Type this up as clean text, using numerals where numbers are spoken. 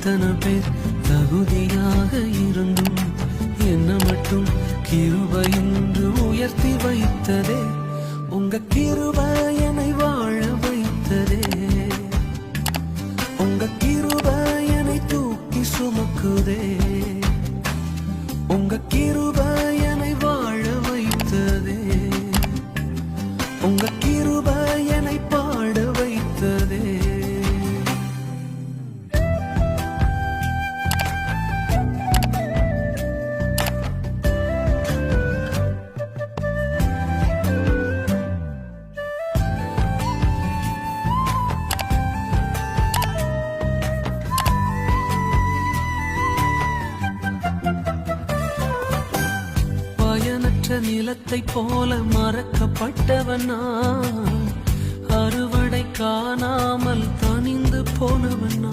எத்தனை பேர் தகுதியாக இருந்தும் என்ன மட்டும் கிருபை என்று உயர்த்தி வைத்ததே. உங்க கிருபை என்னை வாழ வைத்ததே. உங்க கிருபை என்னை தூக்கி சுமக்குதே. உங்க கிருபை என்னை வாழ வைத்ததே. உங்க கிருபை என்னை பாட வைத்ததே. நிலத்தை போல மறக்கப்பட்டவன் நான், அறுவடை காணாமல் தனிந்து போனவன் நான்.